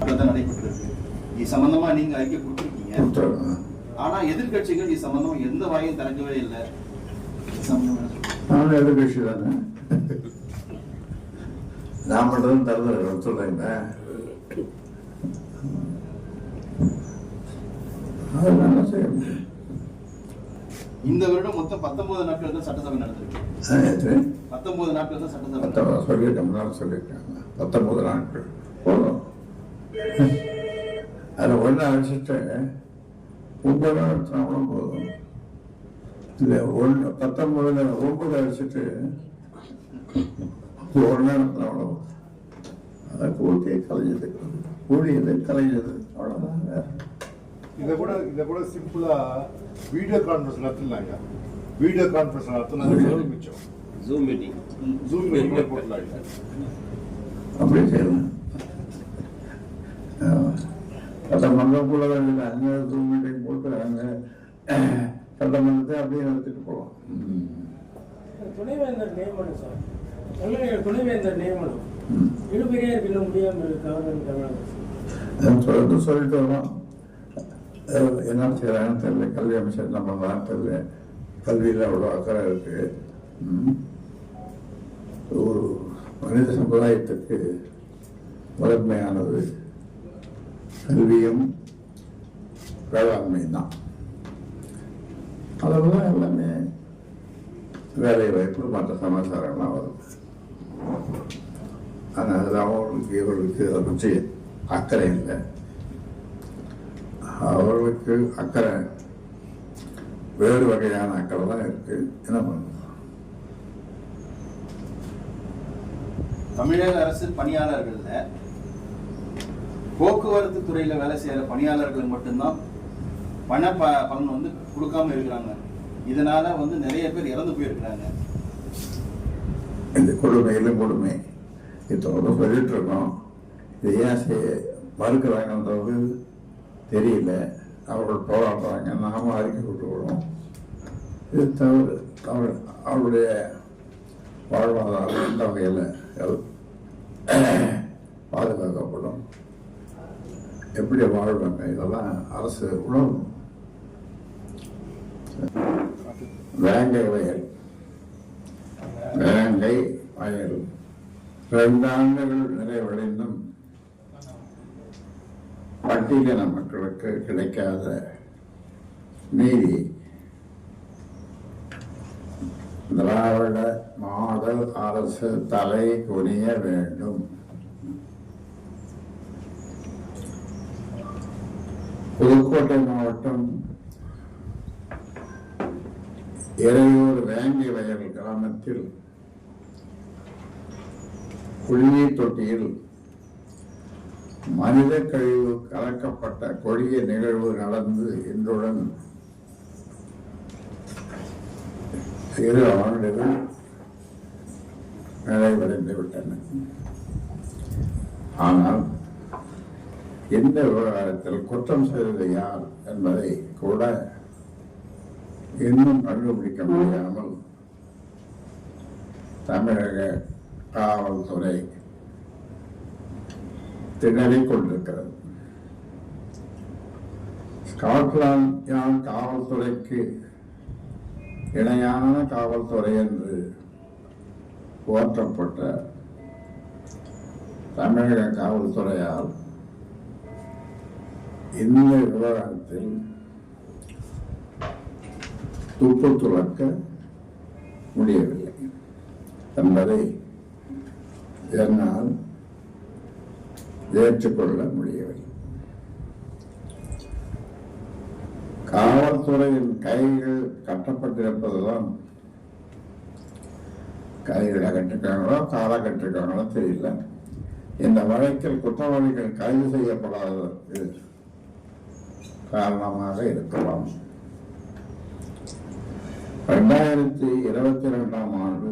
நடைபெற்றிருக்கு. இது சம்பந்தமா நீங்க அறிக்கை கொடுத்துருக்கீங்க. ஆனா எதிர்கட்சிகள் இது சம்பந்தமா எந்த வாயும் திறக்கவே இல்லை. நானும் எதிர்கட்சி தானே, நான் மட்டும் தரல சொல்றேன். அதனால செய்ய முடியும். இந்த வருடம் மொத்தம் 19 நாட்கள் தான் சட்டசபை நடந்திருக்கு. 19 நாட்கள் தான் சட்டசபை சொல்லியிருக்காங்க. 19 நாட்கள் போதும். அதில் ஒன்று அழைச்சிட்டு 9 நாள் எடுத்தாலும் போதும். இல்லை 19 அழைச்சிட்டு 1 நாள் எடுத்தாலும் அதை கூட்டியே கலைஞ்சது, கூடியது கலைஞ்சது, அவ்வளோதாங்க. இதை கூட சிம்பிளா வீடியோ கான்ஃபரன்ஸ் நடத்தலாங்க. வீடியோ கான்ஃபரன்ஸ் நடத்தினா மிச்சம். ஜூம் மீட்டிங் போடலாம். அப்படி செய்யலாம். சட்டமன்றக்குள்ள அங்கே ஜூம் மீட்டிங் போட்டு அங்கே சட்டமன்றத்தை அப்படியே நடத்திட்டு போகலாம். துணைவேந்தர் நியமனம் சார், துணைவேந்தர் நியமனம் இழுபறியாக இன்னும் முடியாமல் தொடர்ந்து சொல்லிட்டு வரோம். என்ன செய்யறாங்கன்னு தெரியல. கல்வி அமைச்சர் நம்ம நாட்டில் கல்வியில் அவ்வளோ அக்கறை இருக்கு. ஒரு மனித சமுதாயத்துக்கு முதன்மையானது கல்வியும் வேளாண்மையும் தான். அதில் தான் எல்லாமே வேலை வாய்ப்பு மற்ற சமாச்சாரம்லாம் வரும். ஆனால் அதில் அவங்களுக்கு இவர்களுக்கு அதை பற்றி அக்கறை இல்லை. அவர்களுக்கு அக்கறை வேறு வகையான அக்கறை தான் இருக்கு. என்ன பண்ணுறது? தமிழக அரசு பணியாளர்கள்ல போக்குவரத்து துறையில வேலை செய்யற பணியாளர்கள் மட்டும்தான் பணம் வந்து கொடுக்காம இருக்கிறாங்க. இதனால வந்து நிறைய பேர் இறந்து போயிருக்கிறாங்க. இந்த கொடுமையிலும் கொடுமை இதோட சொல்லிட்டு இருக்கோம். இது ஏன் மறுக்கிறாங்கன்றது தெரியல. அவர்கள் போராடுறாங்க, நாம அறிக்கை விட்டுவிடுவோம். இது தவிர அவருடைய வாழ்வாதாரம் எந்த வகையில் பாதுகாக்கப்படும், எப்படி வாழ்வாங்க, இதெல்லாம் அரசு உணரும். வேங்கை வயல் 2 ஆண்டுகள் நிறைவடைந்தும் பட்டியலின மக்களுக்கு கிடைக்காத நீதி திராவிட மாடல் அரசு தலை குனிய வேண்டும். புதுக்கோட்டை மாவட்டம் எறையூர் வேங்கை வயல் கிராமத்தில் குடிநீர் தொட்டியில் மனித கழிவு கலக்கப்பட்ட கொடிய நிகழ்வு நடந்து இன்றுடன் 2 ஆண்டுகள் நிறைவடைந்து விட்டன. ஆனால் இந்த விவகாரத்தில் குற்றம் செய்தது யார் என்பதை கூட இன்னும் கண்டுபிடிக்க முடியாமல் தமிழக காவல்துறை திணறிக் கொண்டிருக்கிறது. ஸ்காட்லாந்து யார்ட் காவல்துறைக்கு இணையான காவல்துறை என்று போற்றப்பட்ட தமிழக காவல்துறையால் இந்த விவகாரத்தில் துப்பு துளக்க முடியவில்லை என்பதை என்னால் ஏற்றுக்கொள்ள முடியவில்லை. காவல்துறையின் கைகள் கட்டப்பட்டிருப்பதுதான், கைகளை கட்டிருக்காங்களோ காலை கட்டிருக்காங்களோ தெரியல. இந்த வழக்கில் குற்றவாளிகள் கைது செய்யப்படாததற்கு காரணமாக இருக்கலாம். 2022ஆம் ஆண்டு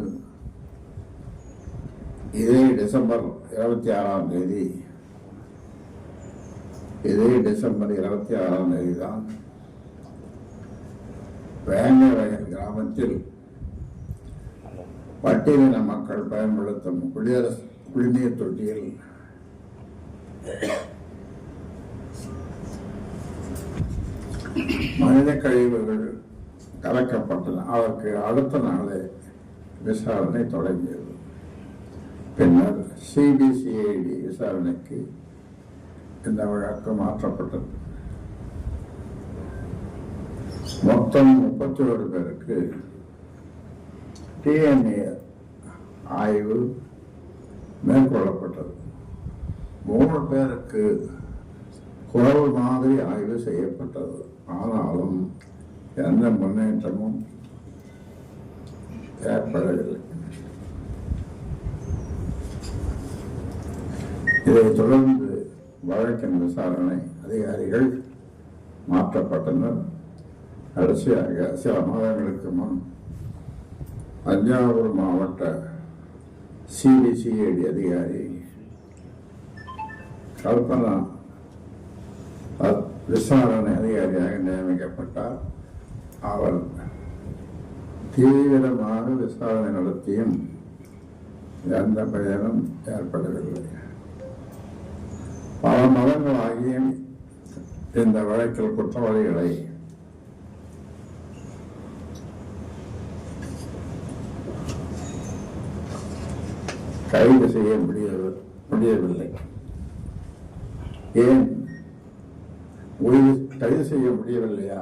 இதே டிசம்பர் 26ஆம் தேதி தான் வேங்கை வயல் கிராமத்தில் பட்டியலின மக்கள் பயன்படுத்தும் குடிநீர் தொட்டியில் மனித கழிவுகள் கலக்கப்பட்டன. அதற்கு அடுத்த நாளே விசாரணை தொடங்கியது. பின்னர் சிபிசிஐடி விசாரணைக்கு இந்த வழக்கு மாற்றப்பட்டது. மொத்தம் 31 பேருக்கு டிஎன்ஏ ஆய்வு மேற்கொள்ளப்பட்டது. 3 பேருக்கு குரல் மாதிரி ஆய்வு செய்யப்பட்டது. ஆனாலும் எந்த முன்னேற்றமும் ஏற்படவில்லை. இதைத் தொடர்ந்து வழக்கின் விசாரணை அதிகாரிகள் மாற்றப்பட்டனர். கடைசியாக சில மாதங்களுக்கு முன் தஞ்சாவூர் மாவட்ட சிபிசிஐடி அதிகாரி கல்பனா விசாரணை அதிகாரியாக நியமிக்கப்பட்டார். அவர் தீவிரமாக விசாரணை நடத்தியும் எந்த பயனும் ஏற்படவில்லை. பல மதங்களாகியும் இந்த வழக்கில் குற்றவாளிகளை கைது செய்ய முடியவில்லை. ஏன் கைது செய்ய முடியவில்லையா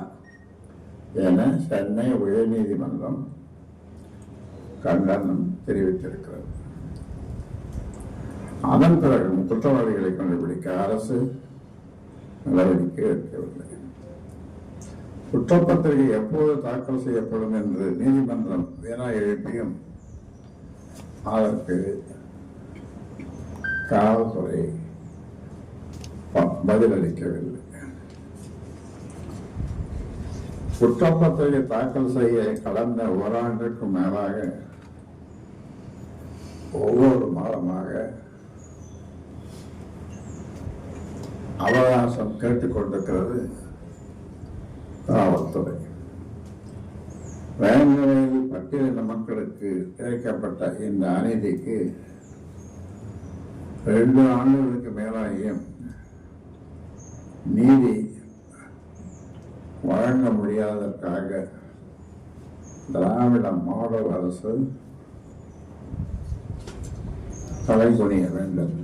என சென்னை உயர்நீதிமன்றம் கண்டனம் தெரிவித்திருக்கிறது. அதன் பிறகும் குற்றவாளிகளை கண்டுபிடிக்க அரசு நடவடிக்கை எடுக்கவில்லை. குற்றப்பத்திரிகை எப்போது தாக்கல் செய்யப்படும் என்று நீதிமன்றம் வினா எழுப்பியும் அதற்கு காவல்துறை பதிலளிக்கவில்லை. குற்றப்பத்திரிகை தாக்கல் செய்ய கடந்த ஓராண்டுக்கும் மேலாக ஒவ்வொரு மாதமாக அவகாசம் கேட்டுக்கொண்டிருக்கிறது காவல்துறை. வேங்கரையில் பட்டியலின மக்களுக்கு இழைக்கப்பட்ட இந்த அநீதிக்கு 2 ஆண்டுகளுக்கு மேலாகியும் நீதி வழங்க முடியாததற்காக திராவிட மாடல் அரசு தலைகுனிய வேண்டும்.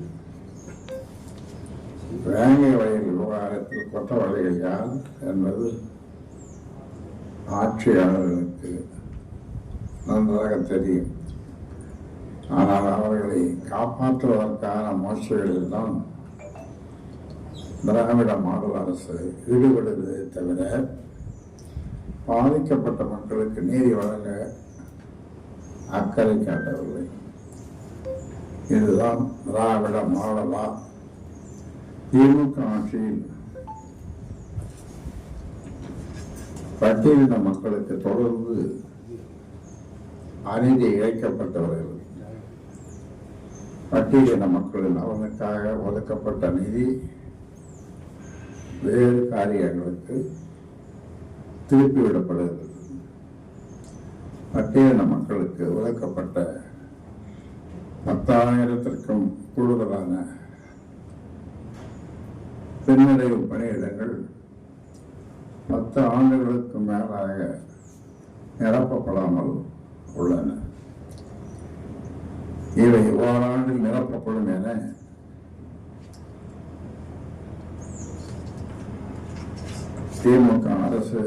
வேங்கை வயல் விவகாரத்தில் குற்றவாளிகள் யார் என்பது ஆட்சியாளர்களுக்கு நன்றாக தெரியும். ஆனால் அவர்களை காப்பாற்றுவதற்கான முயற்சிகளில் தான் திராவிட மாடல் அரசு ஈடுபடுவதை தவிர பாதிக்கப்பட்ட மக்களுக்கு நீதி வழங்க அக்கறை காட்டவில்லை. இதுதான் திராவிட மாடலா? திமுக ஆட்சியில் பட்டியலின மக்களுக்கு தொடர்ந்து அநீதி இழைக்கப்பட்டவர்கள். பட்டியலின மக்களின் அவனுக்காக ஒதுக்கப்பட்ட நிதி வேறு காரியங்களுக்கு திருப்பிவிடப்படுகிறது. பட்டியலின மக்களுக்கு ஒதுக்கப்பட்ட 10,000த்திற்கும் கூடுதலான பின்னடைவு பணியிடங்கள் 10 ஆண்டுகளுக்கு மேலாக நிரப்பப்படாமல் உள்ளன. இவை ஓராண்டில் நிரப்பப்படும் என திமுக அரசு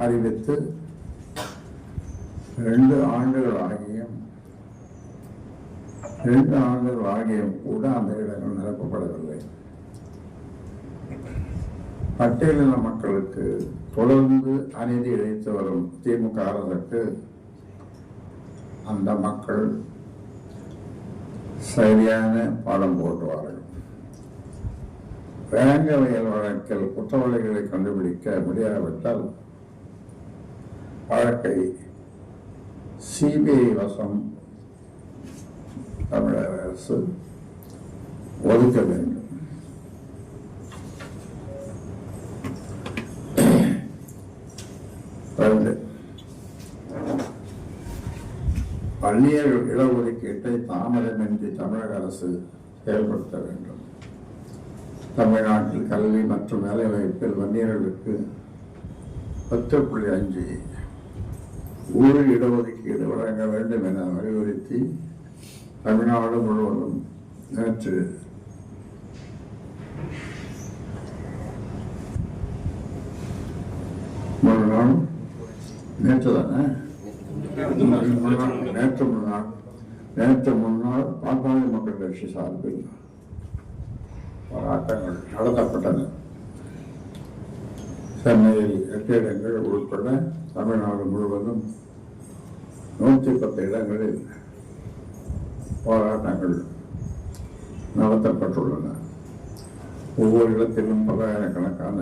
அறிவித்து 2 ஆண்டுகள் ஆகியும் கூட அந்த இடங்கள் நிரப்பப்படவில்லை. பட்டியலின மக்களுக்கு தொடர்ந்து அநீதி இழைத்து வரும் திமுக அரசுக்கு அந்த மக்கள் சரியான பாடம் போட்டுவார்கள். வேங்க வயல் வழக்கில் குற்றவாளிகளை கண்டுபிடிக்க முடியாவிட்டால் வழக்கை சிபிஐ வசம் தமிழக அரசு ஒதுக்க வேண்டும். வன்னியர் இடஒதுக்கீட்டை தாமதமின்றி தமிழக அரசு செயல்படுத்த வேண்டும். தமிழ்நாட்டில் கல்வி மற்றும் வேலைவாய்ப்பில் வன்னியர்களுக்கு 10.5 ஊழல் இடஒதுக்கீடு வழங்க வேண்டும் என வலியுறுத்தி தமிழ்நாடு முழுவதும் நேற்று மறுநாள் நேற்று முன்னாள் பாட்டாளி மக்கள் கட்சி சார்பில் போராட்டங்கள் நடத்தப்பட்டன. சென்னையில் 8 இடங்கள் உட்பட தமிழ்நாடு முழுவதும் 110 இடங்களில் போராட்டங்கள் நடத்தப்பட்டுள்ளன. ஒவ்வொரு இடத்திலும் பல்லாயிரக்கணக்கான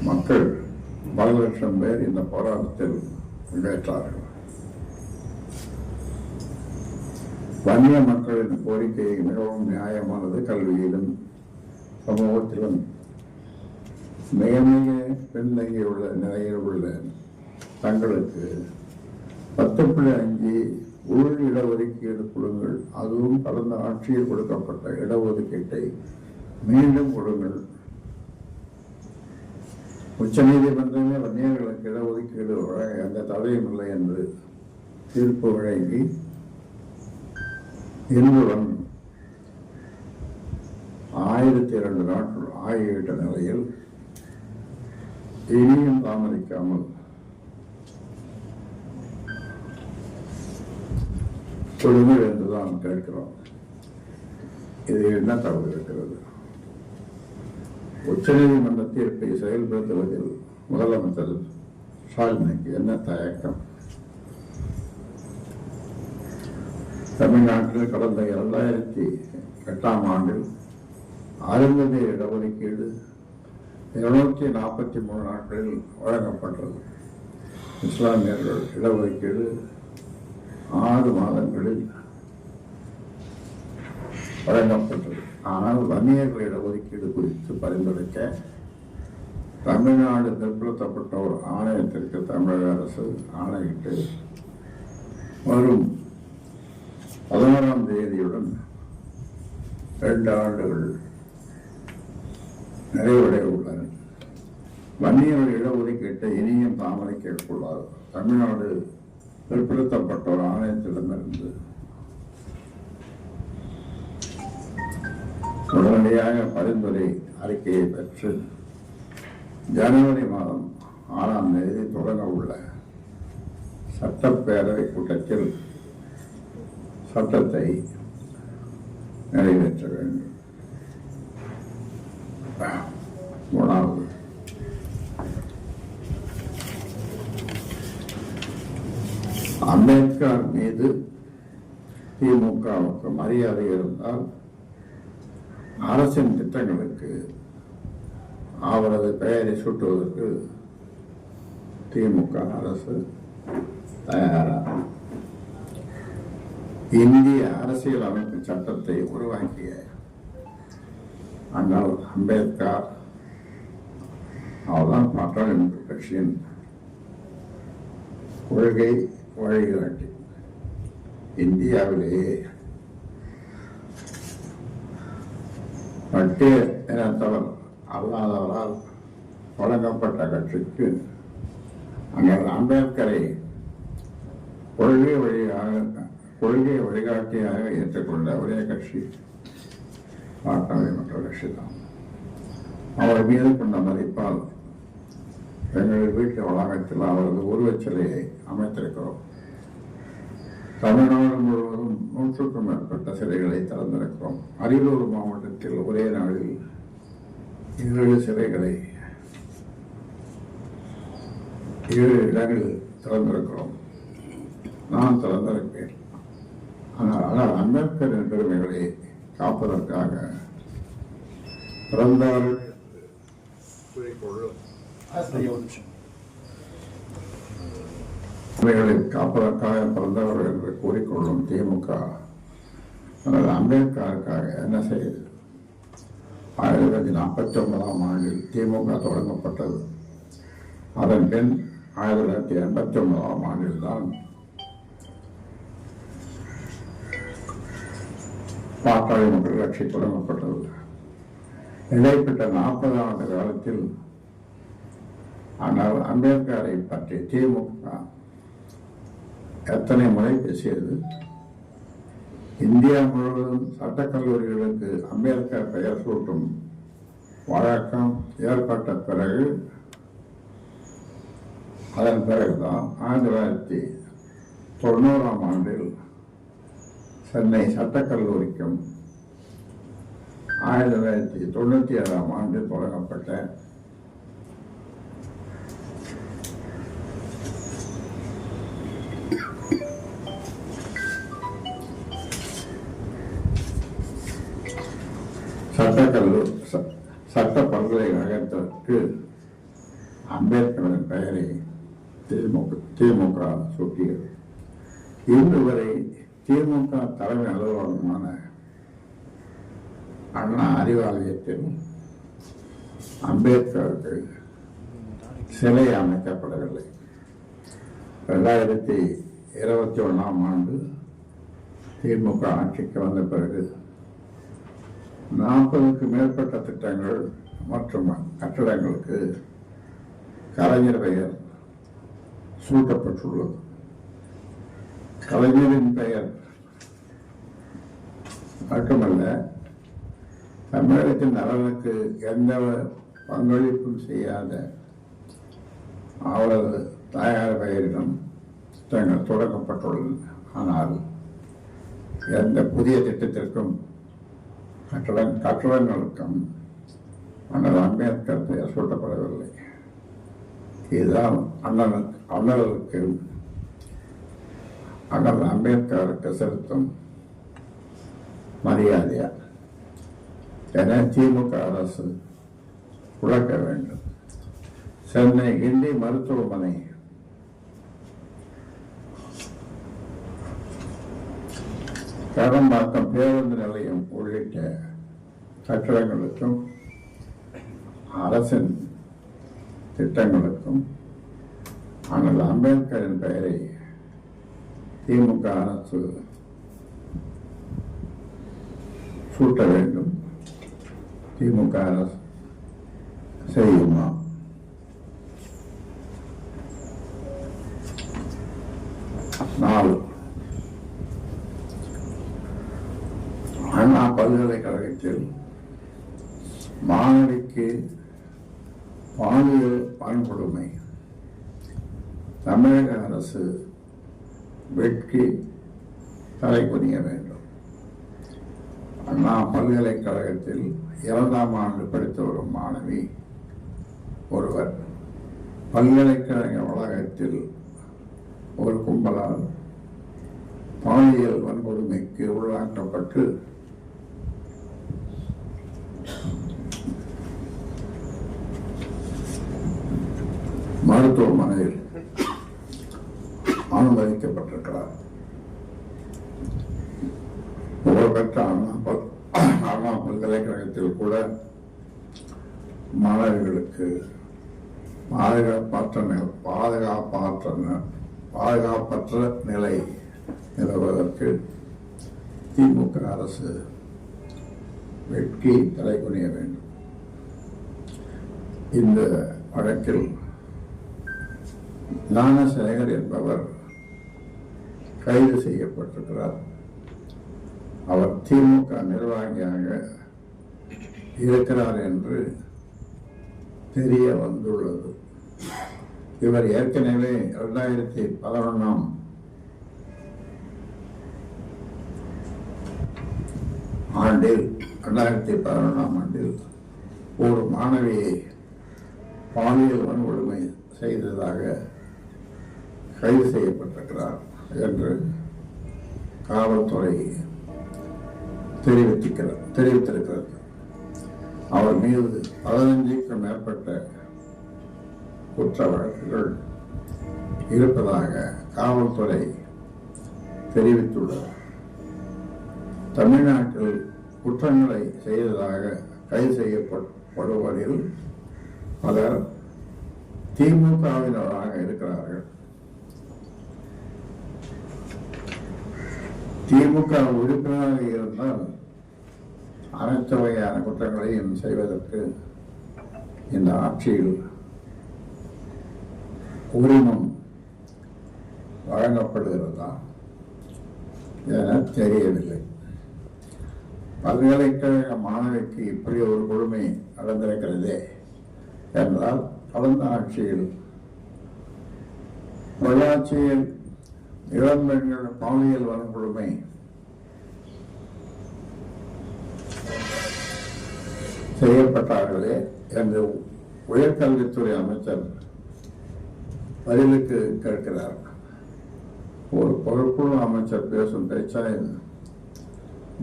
மக்கள், பல லட்சம் பேர் இந்த போராட்டத்தில் பங்கேற்றார்கள். வன்னிய மக்களின் கோரிக்கை மிகவும் நியாயமானது. கல்வியிலும் சமூகத்திலும் மிக மிக பின்தங்கியுள்ள நிலையில் உள்ள தங்களுக்கு 10.5 ஊழல் இடஒதுக்கீடு கொடுங்கள், அதுவும் கடந்த ஆட்சியில் கொடுக்கப்பட்ட இடஒதுக்கீட்டை மீண்டும் கொடுங்கள். உச்ச நீதிமன்றமே வன்னியர்களுக்கு இடஒதுக்கீடு வழங்க எந்த தடையும் இல்லை என்று தீர்ப்பு வழங்கி இன்றுடன் 1002 நாட்கள் ஆகிவிட்ட நிலையில் இனியும் தாமதிக்காமல் கொடுங்கள் என்றுதான் கேட்கிறோம். இது என்ன தவறு இருக்கிறது? உச்ச நீதிமன்ற தீர்ப்பை செயல்படுத்துவதில் முதலமைச்சர் ஸ்டாலினுக்கு என்ன தயக்கம்? தமிழ்நாட்டில் கடந்த 2008ஆம் ஆண்டில் அருந்ததி இடஒதுக்கீடு 243 நாட்களில் வழங்கப்பட்டது. இஸ்லாமியர்கள் இடஒதுக்கீடு 6 மாதங்களில் வழங்கப்பட்டது. ஆனால் வன்னியர்கள் இடஒதுக்கீடு குறித்து பரிந்துரைக்க தமிழ்நாடு பிற்படுத்தப்பட்ட ஒரு ஆணையத்திற்கு தமிழக அரசு ஆணையிட்டு வரும் 11ஆம் தேதியுடன் 2 ஆண்டுகள் நிறைவடைய உள்ளன. வன்னியர்கள் இடஒதுக்கீட்டை இனியும் தாமதிக்கக்கூடாது. தமிழ்நாடு பிற்படுத்தப்பட்ட ஒரு ஆணையத்திடமிருந்து உடனடியாக பரிந்துரை அறிக்கையை பெற்று ஜனவரி மாதம் 6ஆம் தேதி தொடங்க உள்ள சட்டப்பேரவை கூட்டத்தில் சட்டத்தை நிறைவேற்ற வேண்டும். 3வது, அம்பேத்கர் மீது திமுகவுக்கு மரியாதை இருந்தால் அரசின் திட்டங்களுக்கு அவரது பெயரை சூட்டுவதற்கு திமுக அரசு தயாராக இந்திய அரசியல் அமைப்பு சட்டத்தை உருவாக்கிய அண்ணல் அம்பேத்கர் அவர்தான் பாட்டாளி மக்கள் கட்சியின் கொள்கை வழிகாட்டி. இந்தியாவிலேயே பட்டிய இனத்தவர் அல்லாதவரால் வழங்கப்பட்ட கட்சிக்கு அண்ணல் அம்பேத்கரை கொள்கை வழிகாட்டியாக ஏற்றுக்கொண்ட ஒரே கட்சி பாட்டாளி மக்கள் கட்சி தான். அவர் மீது கொண்ட மதிப்பால் எங்கள் வீட்டு வளாகத்தில் அவரது உருவச்சிலையை அமைத்திருக்கிறோம். தமிழ்நாடு முழுவதும் 100க்கும் மேற்பட்ட சிலைகளை திறந்திருக்கிறோம். அரியலூர் மாவட்டத்தில் ஒரே நாளில் 7 சிலைகளை 7 இடங்களில் திறந்திருக்கிறோம். நான் திறந்திருப்பேன். ஆனால் அம்பேத்கரின் பெருமைகளை காப்பதற்காக பிறந்தவர்கள் காப்பதற்காக பிறந்தவர்கள் என்று கூறிக்கொள்ளும் திமுக அம்பேத்கருக்காக என்ன செய்யுது? 1949ஆம் ஆண்டில் திமுக தொடங்கப்பட்டது. அதன் பின் 1989ஆம் ஆண்டில் தான் பாட்டாளி மக்கள் கட்சி தொடங்கப்பட்டது. இடைப்பட்ட 40 ஆண்டு காலத்தில் ஆனால் அம்பேத்கரை பற்றி திமுக எத்தனை முறை பேசியது? இந்தியா முழுவதும் சட்டக்கல்லூரிகளுக்கு அம்பேத்கர் பெயர் சூட்டும் வழக்கம் ஏற்பட்ட பிறகு, அதன் பிறகுதான் 1990ஆம் ஆண்டில் சென்னை சட்டக்கல்லூரிக்கும் 1997ஆம் ஆண்டில் தொடங்கப்பட்ட சட்ட பல்கலைக்கழகத்திற்கு அம்பேத்கரின் பெயரை திமுக சூட்டியது. இன்று வரை திமுக தலைமை அலுவலகமான அண்ணா அறிவாலயத்தில் அம்பேத்கருக்கு சிலை அமைக்கப்படவில்லை. 2021ஆம் ஆண்டு திமுக ஆட்சிக்கு வந்த பிறகு 40க்கு மேற்பட்ட திட்டங்கள் மற்றும் கட்டடங்களுக்கு கலைஞர் பெயர் சூட்டப்பட்டுள்ளது. கலைஞரின் பெயர் மட்டுமல்ல, தமிழகத்தின் நலனுக்கு எந்த பங்களிப்பும் செய்யாத அவரது தாயார் பெயரிடம் திட்டங்கள் தொடங்கப்பட்டுள்ளன. ஆனால் எந்த புதிய திட்டத்திற்கும் கட்டடங்களுக்கும் அண்ணல் அம்பேத்கர் பெயர் சூட்டப்படவில்லை. இதுதான் அண்ணல் அம்பேத்கருக்கு செலுத்தும் மரியாதையா என திமுக அரசு உழைக்க வேண்டும். சென்னை கிண்டி மருத்துவமனை கடம்பாக்கம் பேருந்து நிலையம் உள்ளிட்ட கட்டடங்களுக்கும் அரசின் திட்டங்களுக்கும் ஆனால் அம்பேத்கரின் பெயரை திமுக அரசு சூட்ட வேண்டும். திமுக அரசு செய்யுமா? அண்ணா பல்கலைக்கழகத்தில் மாணவிக்கு பாலியல் வன்கொடுமை தமிழக அரசு வெட்கி தலை குனிய வேண்டும். அண்ணா பல்கலைக்கழகத்தில் 2ஆம் ஆண்டு படித்து வரும் மாணவி ஒருவர் பல்கலைக்கழக வளாகத்தில் ஒரு கும்பலால் பாலியல் வன்கொடுமைக்கு உள்ளாக்கப்பட்டு மருத்துவமனையில் அனுமதிக்கப்பட்டிருக்கிறார். புகழ்பெற்ற அண்ணா பல்கலைக்கழகத்தில் கூட மாணவர்களுக்கு பாதுகாப்பற்ற நிலை நிலவுவதற்கு திமுக அரசு வெட்கி தலை குனிய வேண்டும். இந்த வழக்கில் ஞானசேகர் என்பவர் கைது செய்யப்பட்டிருக்கிறார். அவர் திமுக நிர்வாகியாக இருக்கிறார் என்று தெரிய வந்துள்ளது. இவர் ஏற்கனவே 2011ஆம் ஆண்டில் ஒரு மாணவியை பாலியல் வன்கொடுமை செய்ததாக கைது செய்யப்பட்டிருக்கிறார் என்று காவல்துறை தெரிவித்திருக்கிறது. அவர் மீது 15க்கும் மேற்பட்ட குற்ற வழக்குகள் இருப்பதாக காவல்துறை தெரிவித்துள்ளது. தமிழ்நாட்டில் குற்றங்களை செய்ததாக கைது செய்யப்படுவதில் பலர் திமுகவினராக இருக்கிறார்கள். திமுக உறுப்பினராக இருந்தால் அனைத்து வகையான குற்றங்களையும் செய்வதற்கு இந்த ஆட்சியில் உரிமம் வழங்கப்படுகிறதா என தெரியவில்லை. பல்கலைக்கழக மாணவிக்கு இப்படி ஒரு கொடுமை நடந்திருக்கிறதே என்றால் கடந்த ஆட்சியில் பொள்ளாச்சியில் இளம் பெண்கள் பாலியல் வன்கொடுமை செய்யப்பட்டார்களே என்று உயர்கல்வித்துறை அமைச்சர் பதிலுக்கு கேட்கிறார். ஒரு பொறுப்புள்ள அமைச்சர் பேசும் பேச்சாயில்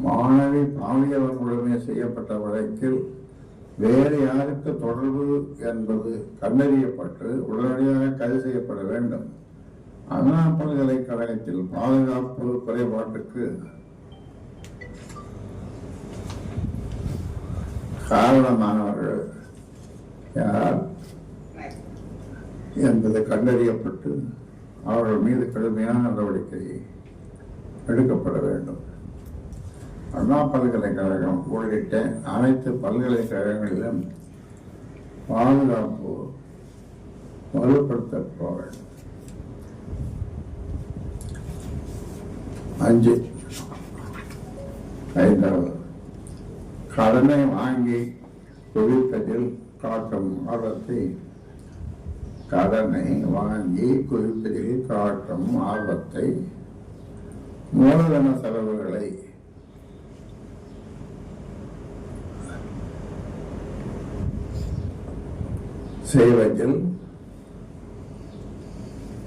மாணவி பாலியல் வன்கொடுமை செய்யப்பட்ட வழக்கில் வேறு யாருக்கு தொடர்பு என்பது கண்டறியப்பட்டு உடனடியாக கைது செய்யப்பட வேண்டும். அண்ணா பல்கலைக்கழகத்தில் பாதுகாப்பு குறைபாட்டுக்கு காரணமானவர்கள் யார் என்பது கண்டறியப்பட்டு அவர்கள் மீது கடுமையான நடவடிக்கை எடுக்கப்பட வேண்டும். அண்ணா பல்கலைக்கழகம் உள்ளிட்ட அனைத்து பல்கலைக்கழகங்களிலும் பாதுகாப்பு வலுப்படுத்தப்பட வேண்டும். 5. கடனை வாங்கி குவிப்பதில் காட்டும் ஆர்வத்தை மூலதன செலவுகளை செய்வதில்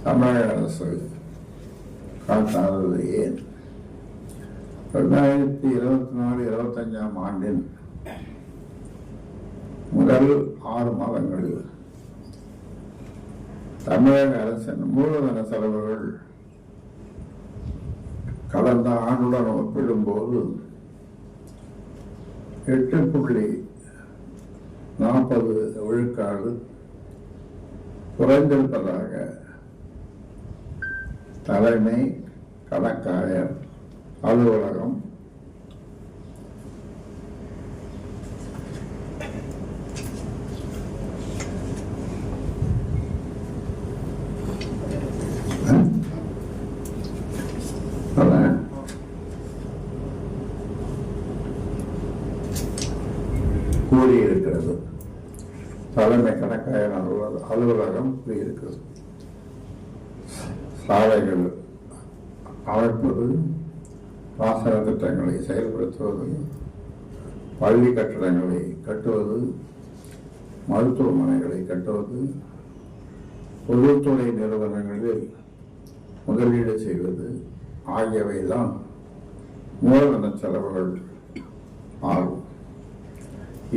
தமிழக அரசு காட்டாதது ஏன்? 2024-25 ஆண்டின் முதல் 6 மாதங்களில் தமிழக அரசின் மூலதன செலவுகள் கடந்த ஆண்டுடன் ஒப்பிடும்போது 8.40 விழுக்காடு குறைந்திருப்பதாக தலைமை கணக்காயர் அலுவலகம் கூறியிருக்கிறது. தலைமை கணக்காயர் அலுவலகம் கூறியிருக்கிறது. சாலைகள் அமைப்பது, பாசன திட்டங்களை செயல்படுத்துவது, பள்ளி கட்டடங்களை கட்டுவது, மருத்துவமனைகளை கட்டுவது, பொதுத்துறை நிறுவனங்களில் முதலீடு செய்வது ஆகியவைதான் மூலதன செலவுகள் ஆகும்.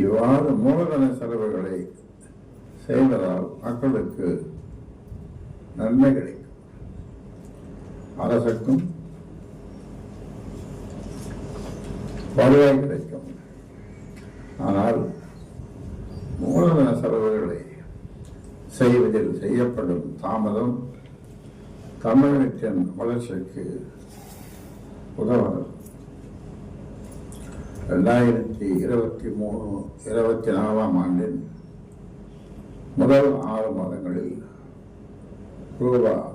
இவ்வாறு மூலதன செலவுகளை செய்வதால் மக்களுக்கு நன்மை கிடைக்கும், அரசுக்கும் வருவாய் கிடைக்கும். ஆனால் மூலதன செலவுகளை செய்வதில் செய்யப்படும் தாமதம் தமிழகத்தின் வளர்ச்சிக்கு உதவாது. 2023-24 ஆண்டின் முதல் 6 மாதங்களில் ரூபாய்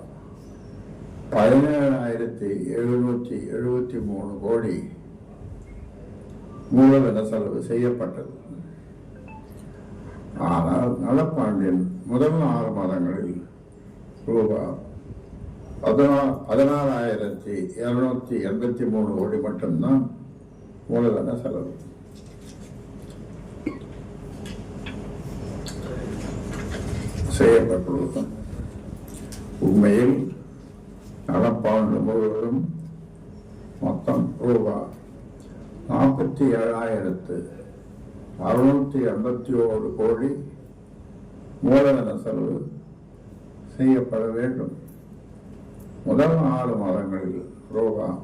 17,773 கோடி மூலதன செலவு செய்யப்பட்டது. ஆனால் நடப்பாண்டின் முதல் 6 மாதங்களில் ரூபாய் 16,283 கோடி மட்டும்தான் மூலதன செலவு. செய்யப்பட்டுள்ளது. உண்மையில் நடப்பாண்டு முழுவதும் மொத்தம் ரூபாய் 47,681 கோடி மூலதன செலவு செய்யப்பட வேண்டும். முதல் 6 மாதங்களில் ரூபாய்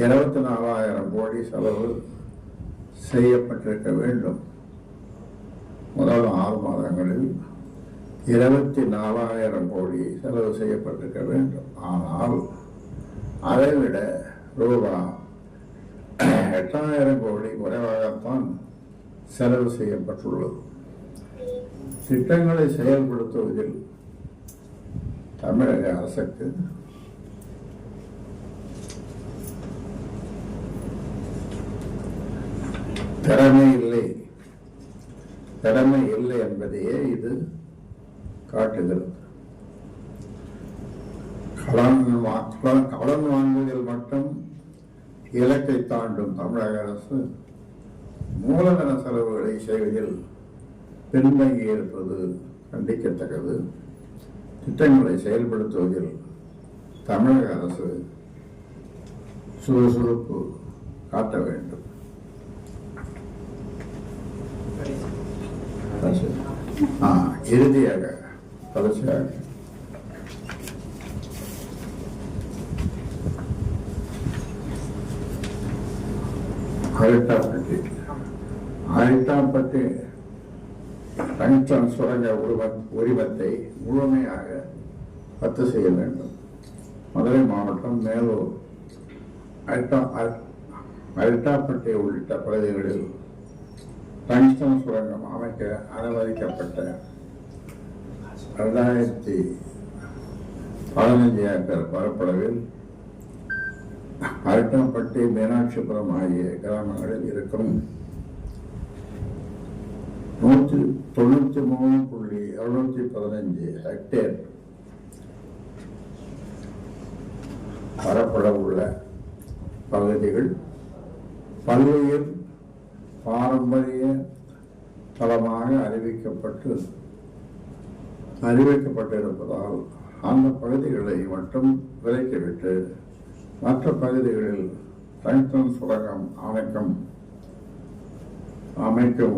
24,000 கோடி செலவு செய்யப்பட்டிருக்க வேண்டும். முதல் 6 மாதங்களில் 24,000 கோடி செலவு செய்யப்பட்டிருக்க வேண்டும். ஆனால் அதைவிட ரூபாய் 8,000 கோடி குறைவாகத்தான் செலவு செய்யப்பட்டுள்ளது. திட்டங்களை செயல்படுத்துவதில் தமிழக அரசுக்கு திறமை இல்லை என்பதையே இது காட்டுகிறது. கடன் வாங்குவதில் மட்டும் இலக்கை தாண்டும் தமிழக அரசு மூலதன செலவுகளை செய்வதில் பின்தங்கி இருப்பது கண்டிக்கத்தக்கது. திட்டங்களை செயல்படுத்துவதில் தமிழக அரசு சுறுசுறுப்பு காட்ட வேண்டும். இறுதியாக கடைசியாக அரிட்டாப்பட்டி டங்ஸ்டன் சுரங்க உரிமத்தை முழுமையாக ரத்து செய்ய வேண்டும். மதுரை மாவட்டம் மேலூர் அரிட்டாப்பட்டி உள்ளிட்ட பகுதிகளில் டங்ஸ்டன் சுரங்கம் அமைக்க அனுமதிக்கப்பட்ட 2015 ஏக்கர் பரப்பளவில் அரிட்டாப்பட்டி, மீனாட்சிபுரம் ஆகிய கிராமங்களில் இருக்கும் 193.715 ஹெக்டேர் பரப்பளவுள்ள பகுதிகள் பல்வேறு பாரம்பரிய தளமாக அறிவிக்கப்பட்டிருப்பதால் அந்த பகுதிகளை மட்டும் விலக்கிவிட்டு மற்ற பகுதிகளில் டங்ஸ்டன் சுரங்கம் அமைக்கும்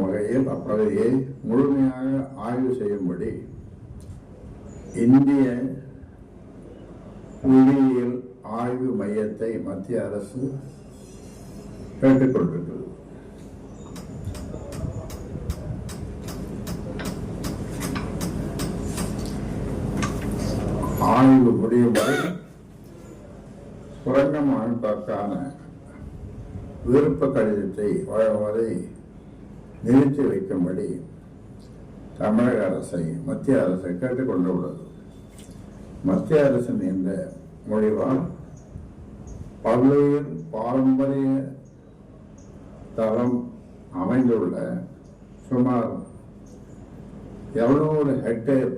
வகையில் அப்பகுதியை முழுமையாக ஆய்வு செய்யும்படி இந்திய புவியியல் ஆய்வு மையத்தை மத்திய அரசு கேட்டுக்கொண்டிருக்கிறது. ஆய்வு முடியும் வரை சுரங்கம் அமைப்பதற்கான விருப்ப கடிதத்தை வழங்குவதை நிறுத்தி வைக்கும்படி தமிழக அரசை மத்திய அரசை கேட்டுக்கொண்டுள்ளது. மத்திய அரசின் இந்த முடிவால் பல்வேறு பாரம்பரிய தளம் அமைந்துள்ள சுமார் 700 ஹெக்டேர்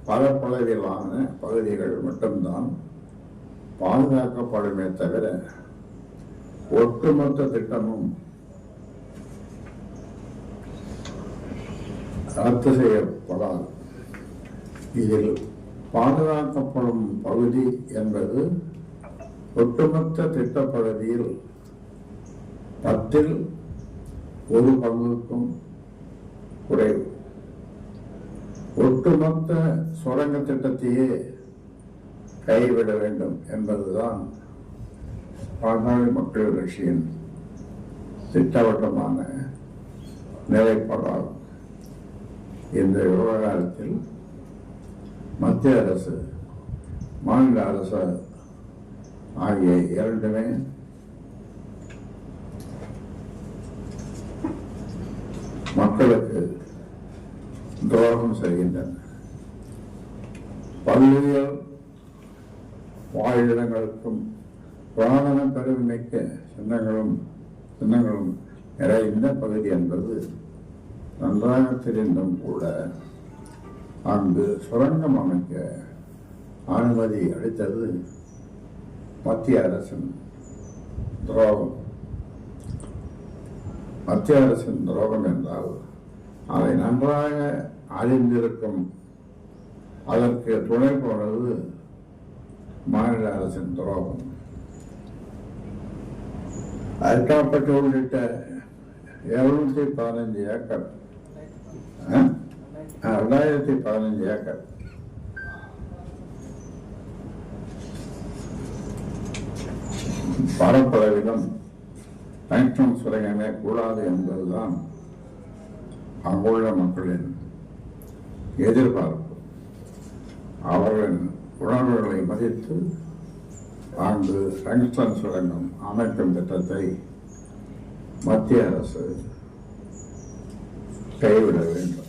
பரப்பளவிலான பகுதிகள் மட்டும்தான் பாதுகாக்கப்படுமே தவிர ஒட்டுமொத்த திட்டமும் ரத்து செய்யப்படாது. இதில் பாதுகாக்கப்படும் பகுதி என்பது ஒட்டுமொத்த திட்ட பகுதியில் 10ல் 1 பங்குக்கும் குறைவு. ஒட்டுமொத்த சுரங்க திட்டத்தையே கைவிட வேண்டும் என்பதுதான் பாட்டாளி மக்கள் கட்சியின் திட்டவட்டமான நிலைப்பாடாகும். இந்த விவகாரத்தில் மத்திய அரசு, மாநில அரசு ஆகிய இரண்டுமே மக்களுக்கு துரோகம் செய்கின்றன. பல்வேறு வாழிடங்களுக்கும் புராதன பெருமைமிக்க சின்னங்களும் நிறைந்த பகுதி என்பது நன்றாக தெரிந்தும் கூட அங்கு சுரங்கம் அமைக்க அனுமதி அளித்தது மத்திய அரசின் துரோகம். மத்திய அரசின் துரோகம் என்றால் அதை நன்றாக அறிந்திருக்கும் அதற்கு துணை போனது மாநில அரசின் துரோகம். அரிட்டாப்பட்டி உள்ளிட்ட 715 ஏக்கர் 2015 ஏக்கர் பரப்பளவிலும் டங்ஸ்டன் சுரங்கமே கூடாது என்பதுதான் அங்குள்ள மக்களின் எதிர்பார்ப்பு. அவர்களின் உணர்வுகளை மதித்து அங்கு டங்ஸ்டன் சுரங்கம் அமைக்கும் திட்டத்தை மத்திய அரசு கைவிட வேண்டும்.